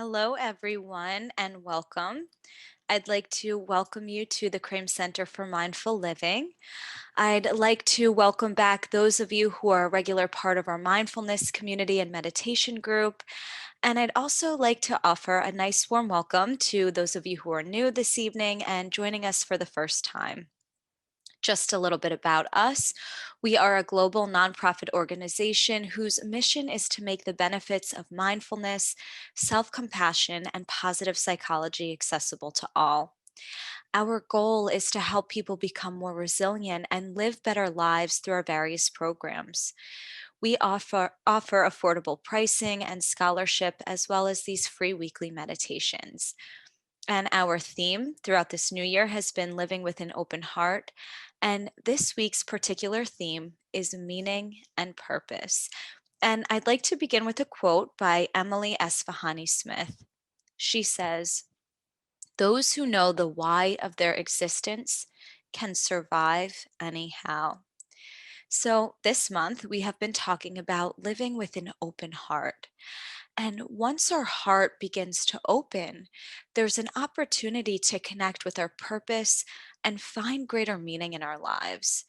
Hello, everyone, and welcome. I'd like to welcome you to the Krame Center for Mindful Living. I'd like to welcome back those of you who are a regular part of our mindfulness community and meditation group. And I'd also like to offer a nice warm welcome to those of you who are new this evening and joining us for the first time. Just a little bit about us. We are a global nonprofit organization whose mission is to make the benefits of mindfulness, self compassion, and positive psychology accessible to all. Our goal is to help people become more resilient and live better lives through our various programs. We offer affordable pricing and scholarship, as well as these free weekly meditations. And our theme throughout this new year has been living with an open heart. And this week's particular theme is meaning and purpose. And I'd like to begin with a quote by Emily Esfahani Smith. She says, "Those who know the why of their existence can survive anyhow." So, this month we have been talking about living with an open heart. And once our heart begins to open, there's an opportunity to connect with our purpose and find greater meaning in our lives.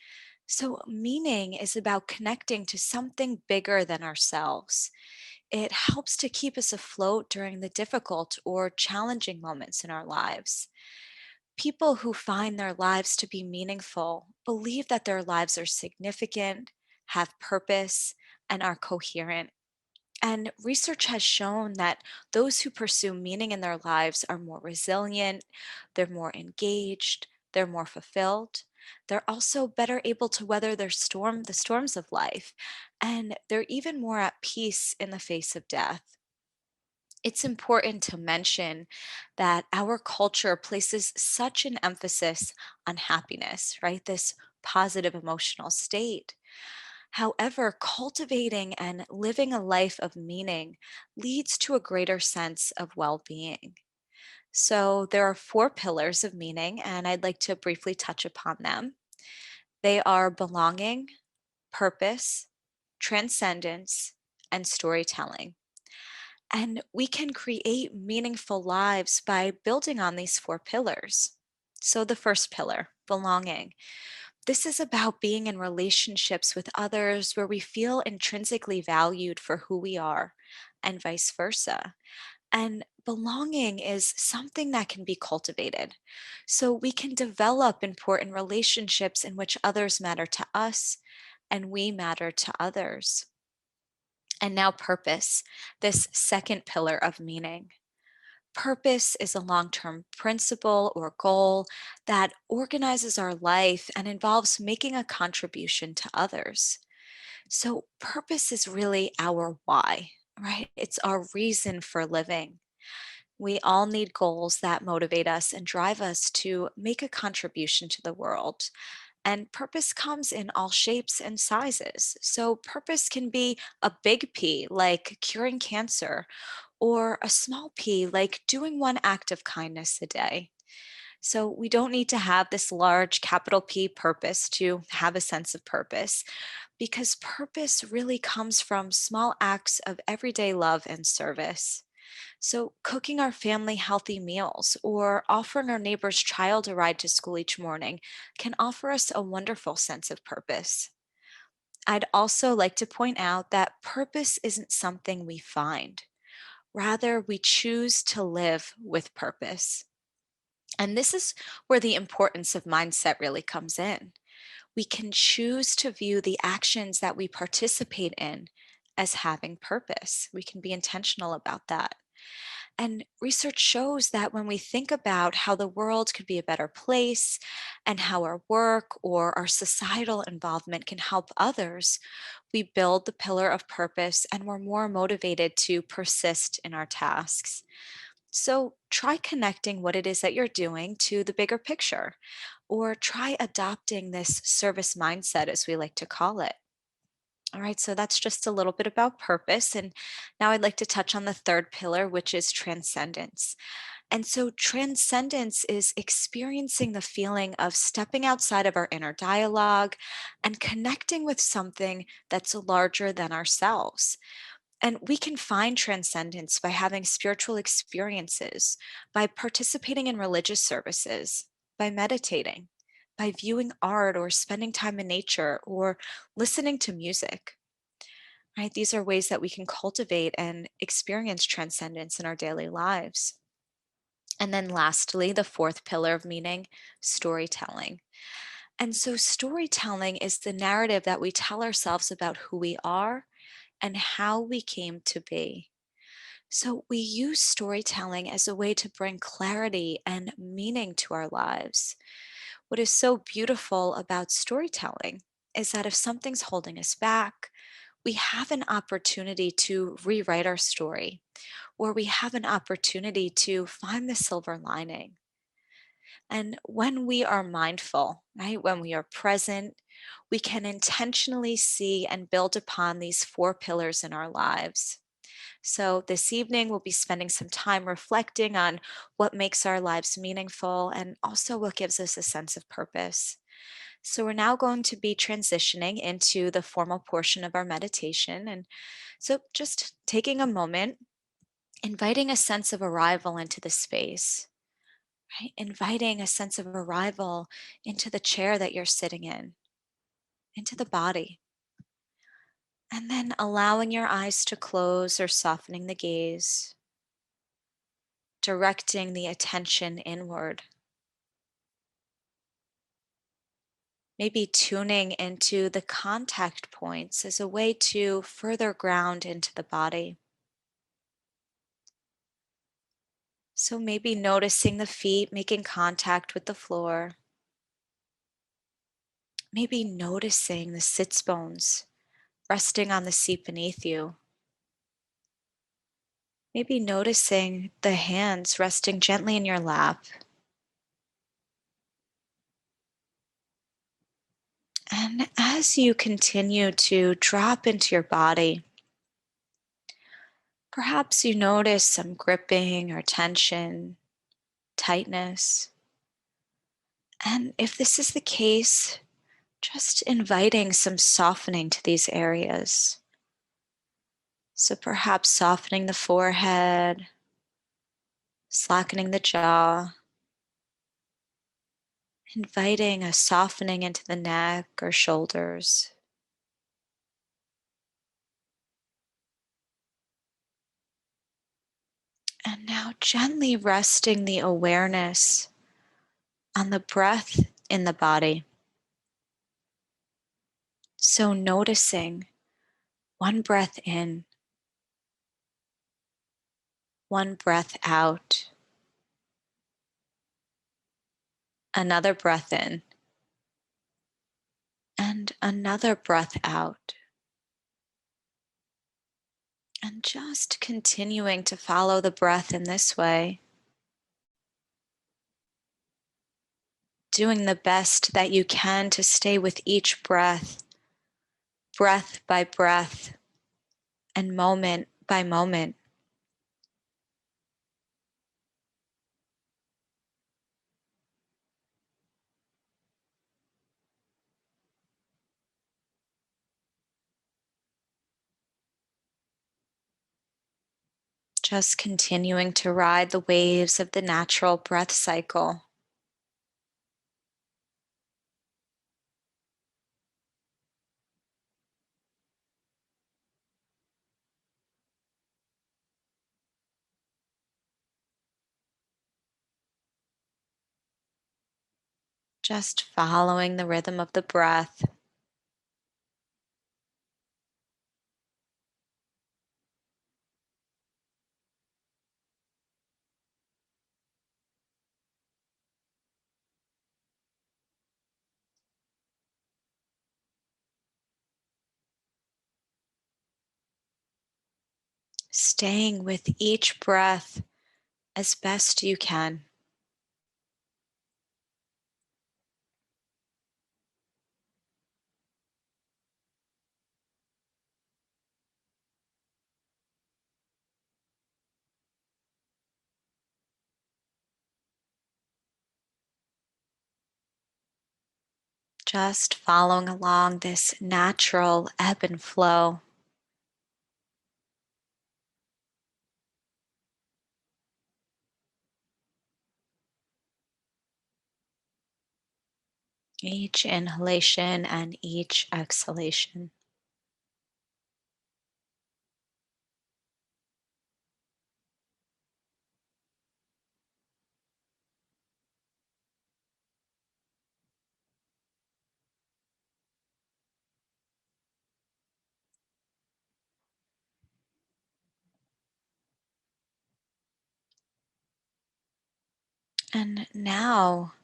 So, meaning is about connecting to something bigger than ourselves. It helps to keep us afloat during the difficult or challenging moments in our lives. People who find their lives to be meaningful believe that their lives are significant, have purpose, and are coherent. And research has shown that those who pursue meaning in their lives are more resilient, they're more engaged, they're more fulfilled. They're also better able to weather the storms of life, and they're even more at peace in the face of death. It's important to mention that our culture places such an emphasis on happiness, right? This positive emotional state. However, cultivating and living a life of meaning leads to a greater sense of well being. So, there are four pillars of meaning, and I'd like to briefly touch upon them. They are belonging, purpose, transcendence, and storytelling. And we can create meaningful lives by building on these four pillars. So, the first pillar, belonging. This is about being in relationships with others where we feel intrinsically valued for who we are, and vice versa. And belonging is something that can be cultivated. So we can develop important relationships in which others matter to us and we matter to others. And now, purpose, this second pillar of meaning. Purpose is a long term principle or goal that organizes our life and involves making a contribution to others. So, purpose is really our why, right? It's our reason for living. We all need goals that motivate us and drive us to make a contribution to the world. And purpose comes in all shapes and sizes. So, purpose can be a big P, like curing cancer, or a small p, like doing one act of kindness a day. So we don't need to have this large capital P purpose to have a sense of purpose, because purpose really comes from small acts of everyday love and service. So, cooking our family healthy meals or offering our neighbor's child a ride to school each morning can offer us a wonderful sense of purpose. I'd also like to point out that purpose isn't something we find. Rather, we choose to live with purpose. And this is where the importance of mindset really comes in. We can choose to view the actions that we participate in as having purpose. We can be intentional about that. And research shows that when we think about how the world could be a better place and how our work or our societal involvement can help others, we build the pillar of purpose and we're more motivated to persist in our tasks. So try connecting what it is that you're doing to the bigger picture, or try adopting this service mindset, as we like to call it. All right, so that's just a little bit about purpose. And now I'd like to touch on the third pillar, which is transcendence. And so, transcendence is experiencing the feeling of stepping outside of our inner dialogue and connecting with something that's larger than ourselves. And we can find transcendence by having spiritual experiences, by participating in religious services, by meditating, by viewing art or spending time in nature or listening to music. Right? These are ways that we can cultivate and experience transcendence in our daily lives. And then lastly, the fourth pillar of meaning, storytelling. And so storytelling is the narrative that we tell ourselves about who we are and how we came to be. So we use storytelling as a way to bring clarity and meaning to our lives. What is so beautiful about storytelling is that if something's holding us back, we have an opportunity to rewrite our story, or we have an opportunity to find the silver lining. And when we are mindful, right, when we are present, we can intentionally see and build upon these four pillars in our lives. So, this evening, we'll be spending some time reflecting on what makes our lives meaningful and also what gives us a sense of purpose. So, we're now going to be transitioning into the formal portion of our meditation. And so, just taking a moment, inviting a sense of arrival into the space, right? Inviting a sense of arrival into the chair that you're sitting in, into the body. And then allowing your eyes to close or softening the gaze, directing the attention inward, maybe tuning into the contact points as a way to further ground into the body. So maybe noticing the feet making contact with the floor, maybe noticing the sits bones resting on the seat beneath you, maybe noticing the hands resting gently in your lap. And as you continue to drop into your body, perhaps you notice some gripping or tension, tightness. And if this is the case, just inviting some softening to these areas. So perhaps softening the forehead, slackening the jaw, inviting a softening into the neck or shoulders. And now gently resting the awareness on the breath in the body. So noticing one breath in, one breath out, another breath in, and another breath out. And just continuing to follow the breath in this way, doing the best that you can to stay with each breath, breath by breath, and moment by moment. Just continuing to ride the waves of the natural breath cycle. Just following the rhythm of the breath. Staying with each breath as best you can. Just following along this natural ebb and flow. Each inhalation and each exhalation. And now,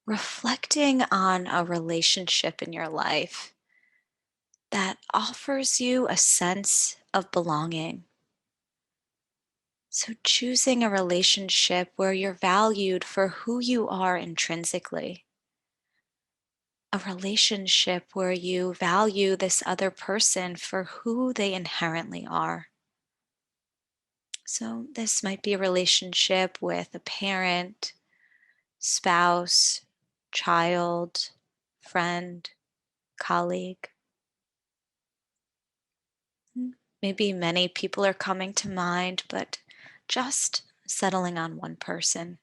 reflecting on a relationship in your life that offers you a sense of belonging. So, choosing a relationship where you're valued for who you are intrinsically, a relationship where you value this other person for who they inherently are. So, this might be a relationship with a parent, spouse, child, friend, colleague. Maybe many people are coming to mind, but just settling on one person.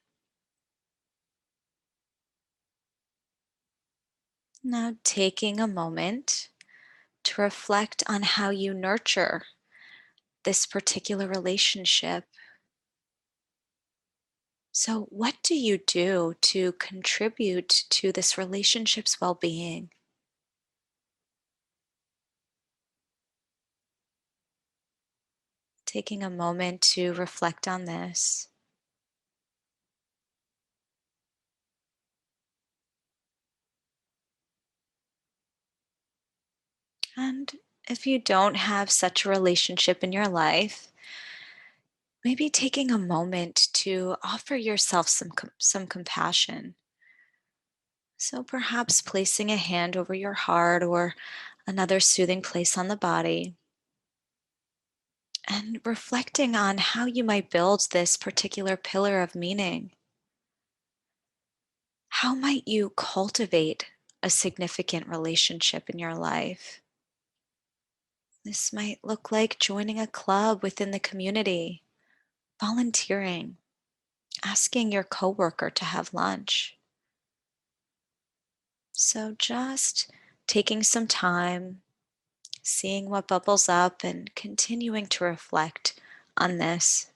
Now, taking a moment to reflect on how you nurture this particular relationship. So, what do you do to contribute to this relationship's well being? Taking a moment to reflect on this. And if you don't have such a relationship in your life, maybe taking a moment to offer yourself some compassion. So perhaps placing a hand over your heart or another soothing place on the body and reflecting on how you might build this particular pillar of meaning. How might you cultivate a significant relationship in your life? This might look like joining a club within the community, volunteering, asking your coworker to have lunch. So just taking some time, seeing what bubbles up, and continuing to reflect on this.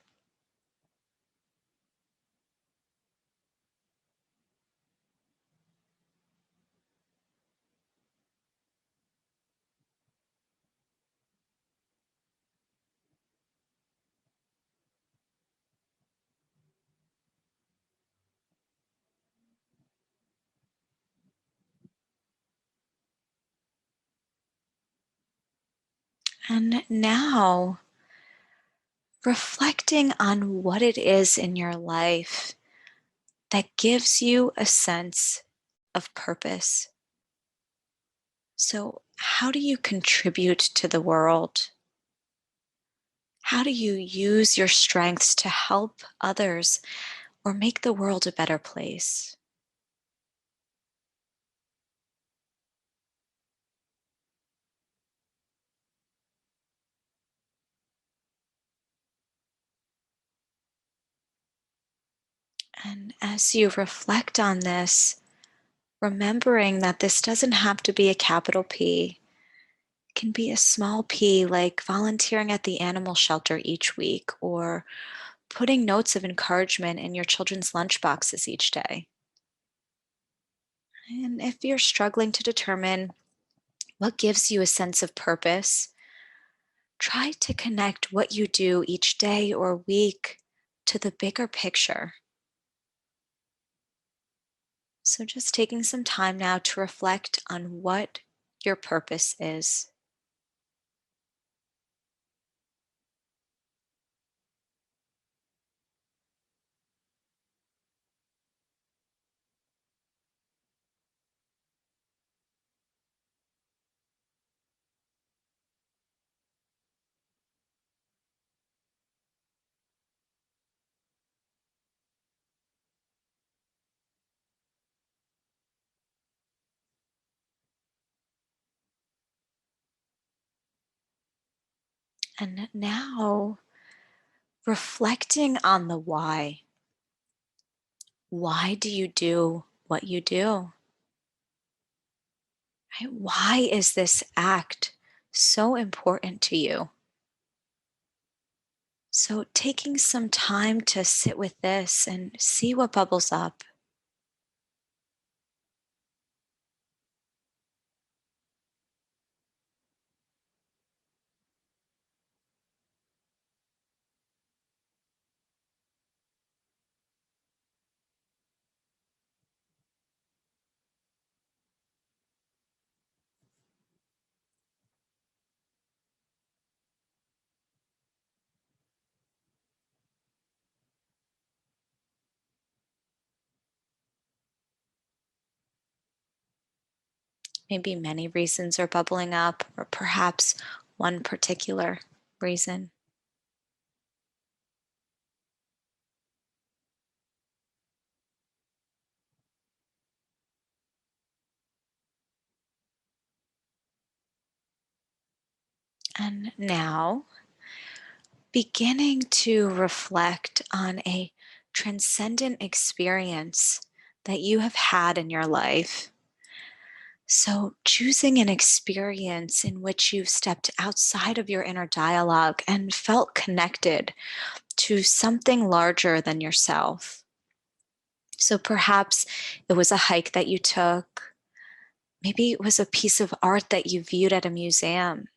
And now, reflecting on what it is in your life that gives you a sense of purpose. So, how do you contribute to the world? How do you use your strengths to help others or make the world a better place? And as you reflect on this, remembering that this doesn't have to be a capital P, it can be a small P, like volunteering at the animal shelter each week or putting notes of encouragement in your children's lunch boxes each day. And if you're struggling to determine what gives you a sense of purpose, try to connect what you do each day or week to the bigger picture. So, just taking some time now to reflect on what your purpose is. And now, reflecting on the why. Why do you do what you do? Right? Why is this act so important to you? So, taking some time to sit with this and see what bubbles up. Maybe many reasons are bubbling up, or perhaps one particular reason. And now, beginning to reflect on a transcendent experience that you have had in your life. So, choosing an experience in which you've stepped outside of your inner dialogue and felt connected to something larger than yourself. So, perhaps it was a hike that you took. Maybe it was a piece of art that you viewed at a museum.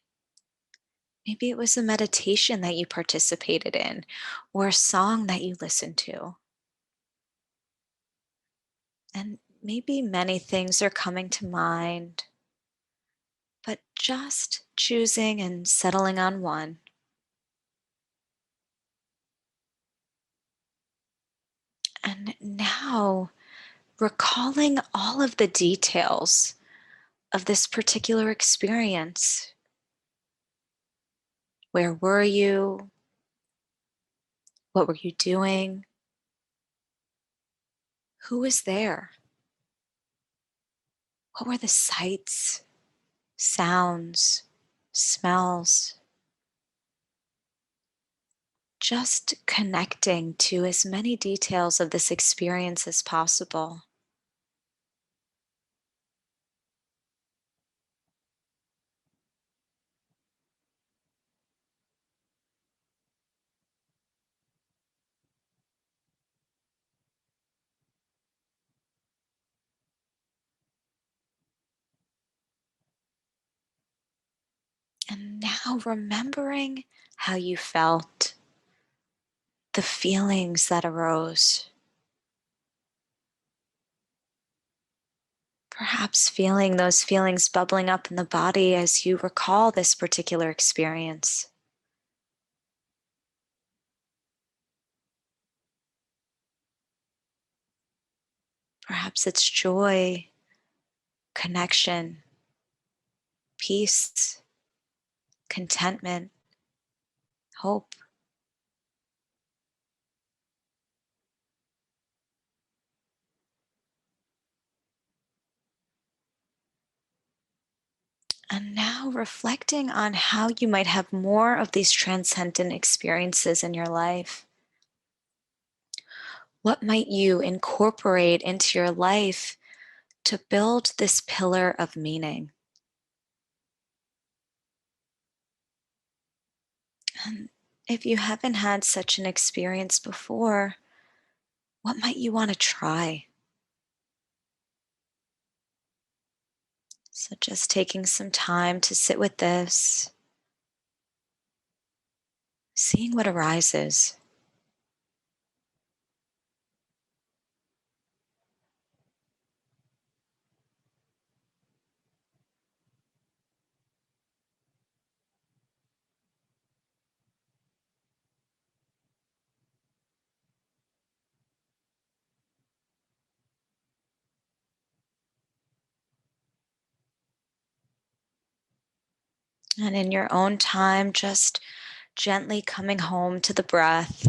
Maybe it was a meditation that you participated in, or a song that you listened to. And maybe many things are coming to mind, but just choosing and settling on one. And now recalling all of the details of this particular experience. Where were you? What were you doing? Who was there? What were the sights, sounds, smells? Just connecting to as many details of this experience as possible. And now remembering how you felt, the feelings that arose. Perhaps feeling those feelings bubbling up in the body as you recall this particular experience. Perhaps it's joy, connection, peace, contentment, hope. And now reflecting on how you might have more of these transcendent experiences in your life. What might you incorporate into your life to build this pillar of meaning? And if you haven't had such an experience before, what might you want to try? So, just taking some time to sit with this, seeing what arises. And in your own time, just gently coming home to the breath.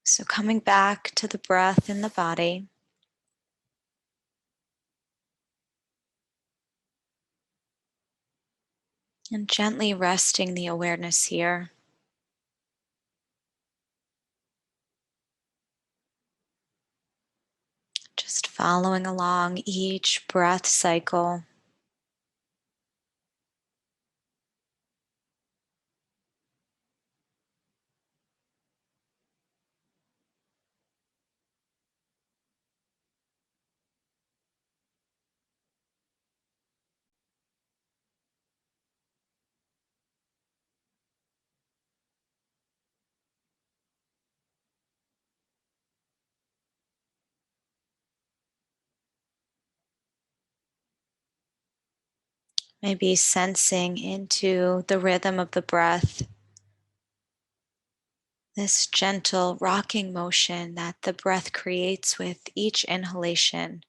So, coming back to the breath in the body and gently resting the awareness here. Just Just following along each breath cycle. Maybe sensing into the rhythm of the breath, this gentle rocking motion that the breath creates with each inhalation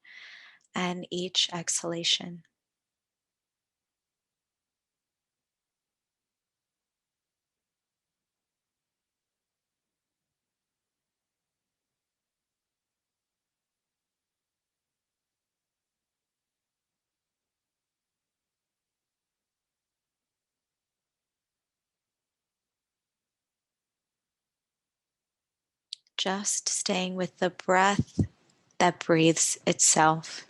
and each exhalation. Just staying with the breath that breathes itself.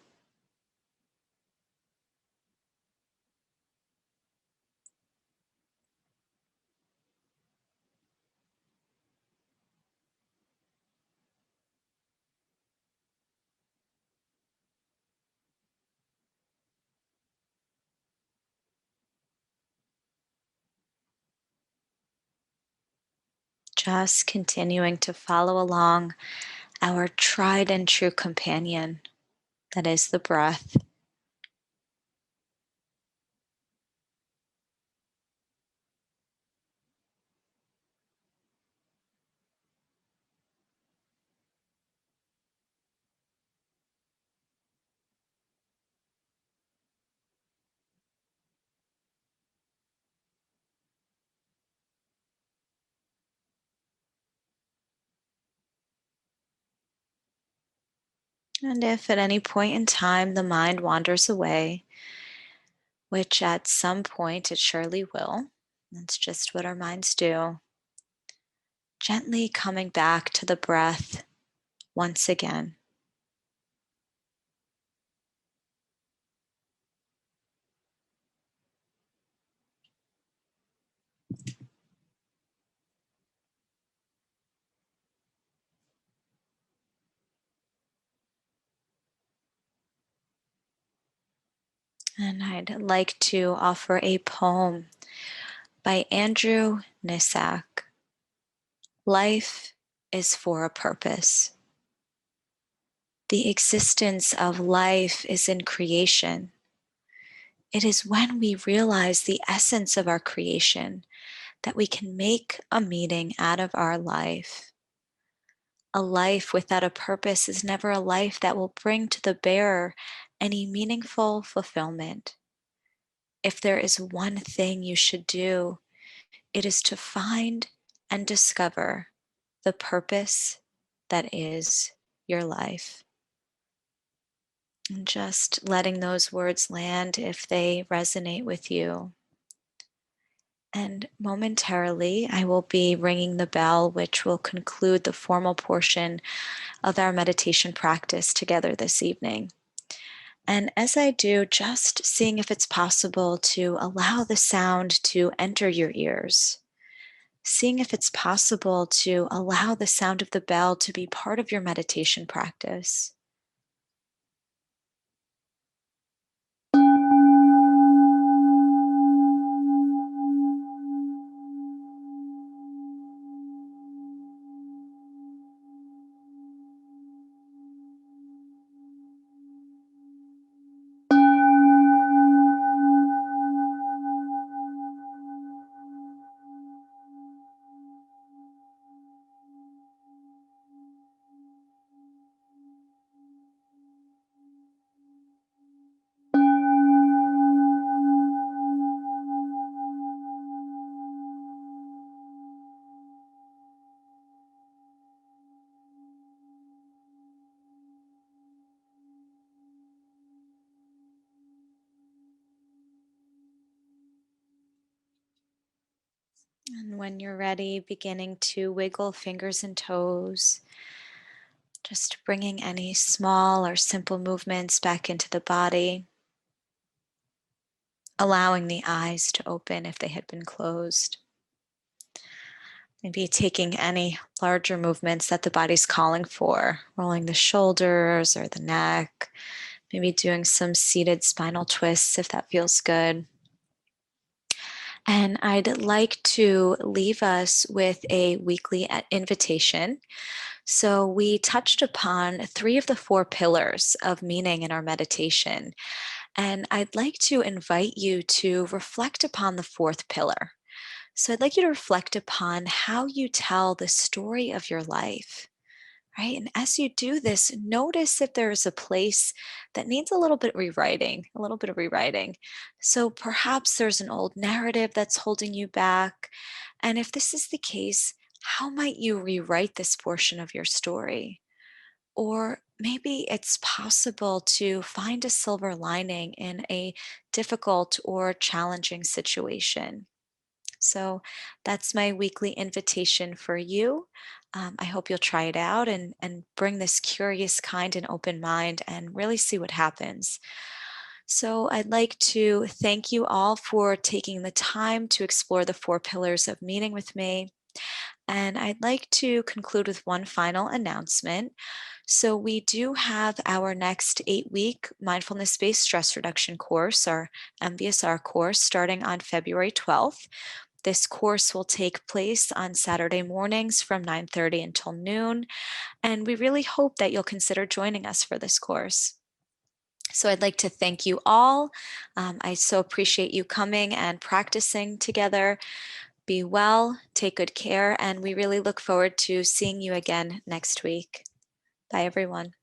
Just continuing to follow along our tried and true companion, that is the breath. And if at any point in time the mind wanders away, which at some point it surely will, that's just what our minds do, gently coming back to the breath once again. And I'd like to offer a poem by Andrew Nisak. Life is for a purpose. The existence of life is in creation. It is when we realize the essence of our creation that we can make a meaning out of our life. A life without a purpose is never a life that will bring to the bearer any meaningful fulfillment. If there is one thing you should do, it is to find and discover the purpose that is your life. And just letting those words land if they resonate with you. And momentarily, I will be ringing the bell, which will conclude the formal portion of our meditation practice together this evening. And as I do, just seeing if it's possible to allow the sound to enter your ears. Seeing if it's possible to allow the sound of the bell to be part of your meditation practice. And when you're ready, beginning to wiggle fingers and toes, Just bringing any small or simple movements back into the body, allowing the eyes to open if they had been closed. Maybe taking any larger movements that the body's calling for, rolling the shoulders or the neck, maybe doing some seated spinal twists if that feels good. And I'd like to leave us with a weekly invitation. So, we touched upon three of the four pillars of meaning in our meditation. And I'd like to invite you to reflect upon the fourth pillar. So, I'd like you to reflect upon how you tell the story of your life. Right. And as you do this, notice if there is a place that needs a little bit rewriting, a little bit of rewriting. So perhaps there's an old narrative that's holding you back. And if this is the case, how might you rewrite this portion of your story? Or maybe it's possible to find a silver lining in a difficult or challenging situation. So that's my weekly invitation for you. I hope you'll try it out and bring this curious, kind, and open mind and really see what happens. So I'd like to thank you all for taking the time to explore the four pillars of meaning with me. And I'd like to conclude with one final announcement. So, we do have our next 8-week mindfulness based stress reduction course, our MBSR course, starting on February 12th. This course will take place on Saturday mornings from 9:30 until noon, and we really hope that you'll consider joining us for this course. So I'd like to thank you all. I so appreciate you coming and practicing together. Be well, take good care, and we really look forward to seeing you again next week. Bye, everyone.